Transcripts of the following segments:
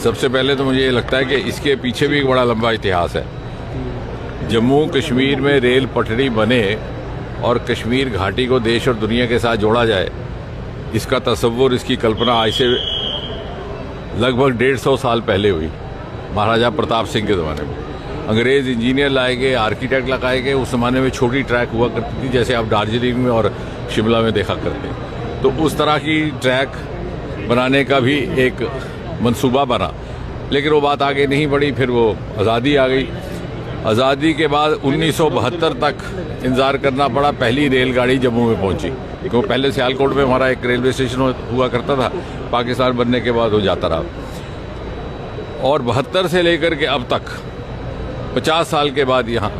सबसे पहले तो मुझे ये लगता है कि इसके पीछे भी एक बड़ा लंबा इतिहास है। जम्मू कश्मीर में रेल पटरी बने और कश्मीर घाटी को देश और दुनिया के साथ जोड़ा जाए, इसका तसव्वुर, इसकी कल्पना आज से लगभग 150 साल पहले हुई, महाराजा प्रताप सिंह के ज़माने में। अंग्रेज़ इंजीनियर लाए गए, आर्किटेक्ट लगाए गए। उस ज़माने में छोटी ट्रैक हुआ करती थी, जैसे आप दार्जिलिंग में और शिमला में देखा करते हैं। तो उस तरह की ट्रैक बनाने का भी एक मंसूबा बना, लेकिन वो बात आगे नहीं बढ़ी। फिर वो आज़ादी आ गई। आज़ादी के बाद 1972 तक इंतज़ार करना पड़ा, पहली रेलगाड़ी जम्मू में पहुंची। क्योंकि पहले सियालकोट में हमारा एक रेलवे स्टेशन हुआ करता था, पाकिस्तान बनने के बाद वो जाता रहा। और 72 से लेकर के अब तक 50 साल के बाद यहाँ,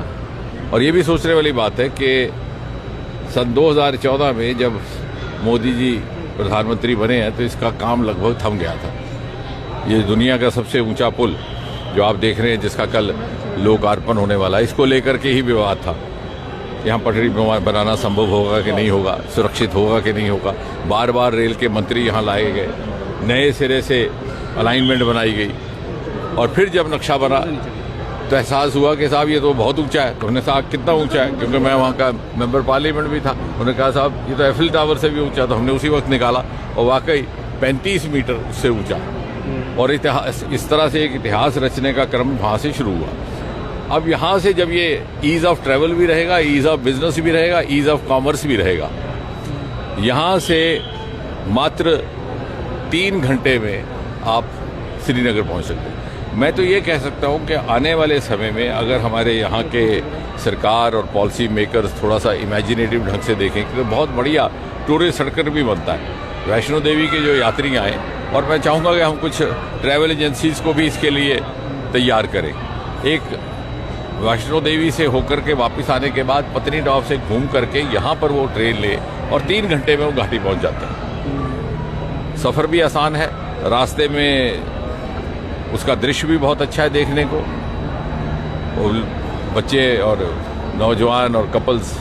और ये भी सोचने वाली बात है कि सन 2014 में जब मोदी जी प्रधानमंत्री बने हैं तो इसका काम लगभग थम गया था। ये दुनिया का सबसे ऊंचा पुल जो आप देख रहे हैं, जिसका कल लोकार्पण होने वाला है, इसको लेकर के ही विवाद था। यहाँ पटरी बनाना संभव होगा कि नहीं होगा, सुरक्षित होगा कि नहीं होगा। बार बार रेल के मंत्री यहाँ लाए गए, नए सिरे से अलाइनमेंट बनाई गई, और फिर जब नक्शा बना तो एहसास हुआ कि साहब ये तो बहुत ऊंचा है। तो उन्होंने कहा कितना ऊंचा है, क्योंकि मैं वहाँ का मेंबर पार्लियामेंट भी था। उन्होंने कहा साहब ये तो एफिल टावर से भी ऊंचा। तो हमने उसी वक्त निकाला और वाकई 35 मीटर उससे ऊंचा। और इस तरह से एक इतिहास रचने का क्रम वहाँ से शुरू हुआ। अब यहाँ से जब ये ईज ऑफ ट्रैवल भी रहेगा, ईज ऑफ बिजनेस भी रहेगा, ईज ऑफ कॉमर्स भी रहेगा। यहाँ से मात्र 3 घंटे में आप श्रीनगर पहुँच सकते हैं। मैं तो ये कह सकता हूँ कि आने वाले समय में अगर हमारे यहाँ के सरकार और पॉलिसी मेकर्स थोड़ा सा इमेजिनेटिव ढंग से देखें तो बहुत बढ़िया टूरिस्ट सर्किट भी बनता है। वैष्णो देवी के जो यात्री आए, और मैं चाहूँगा कि हम कुछ ट्रैवल एजेंसीज को भी इसके लिए तैयार करें। एक वैष्णो देवी से होकर के वापस आने के बाद पत्नीटॉप से घूम करके यहाँ पर वो ट्रेन ले और 3 घंटे में वो घाटी पहुँच जाता है। सफ़र भी आसान है, रास्ते में उसका दृश्य भी बहुत अच्छा है देखने को। और बच्चे और नौजवान और कपल्स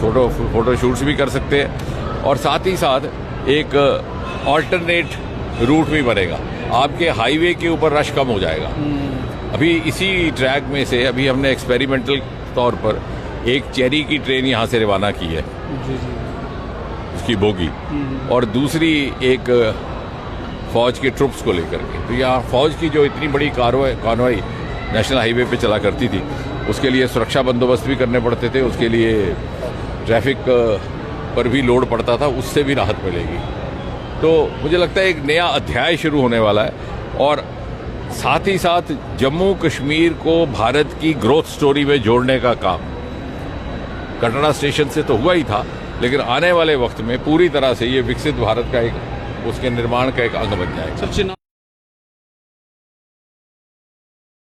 फोटो शूट्स भी कर सकते हैं, और साथ ही साथ एक ऑल्टरनेट रूट भी बनेगा। आपके हाईवे के ऊपर रश कम हो जाएगा। अभी इसी ट्रैक में से अभी हमने एक्सपेरिमेंटल तौर पर एक चेरी की ट्रेन यहाँ से रवाना की है, उसकी बोगी, और दूसरी एक फौज के ट्रुप्स को लेकर के। तो यहाँ फौज की जो इतनी बड़ी कॉन्वॉय नेशनल हाईवे पे चला करती थी, उसके लिए सुरक्षा बंदोबस्त भी करने पड़ते थे, उसके लिए ट्रैफिक पर भी लोड पड़ता था, उससे भी राहत मिलेगी। तो मुझे लगता है एक नया अध्याय शुरू होने वाला है। और साथ ही साथ जम्मू कश्मीर को भारत की ग्रोथ स्टोरी में जोड़ने का काम कटरा स्टेशन से तो हुआ ही था, लेकिन आने वाले वक्त में पूरी तरह से ये विकसित भारत का एक, उसके निर्माण का एक अंग बन जाएगा।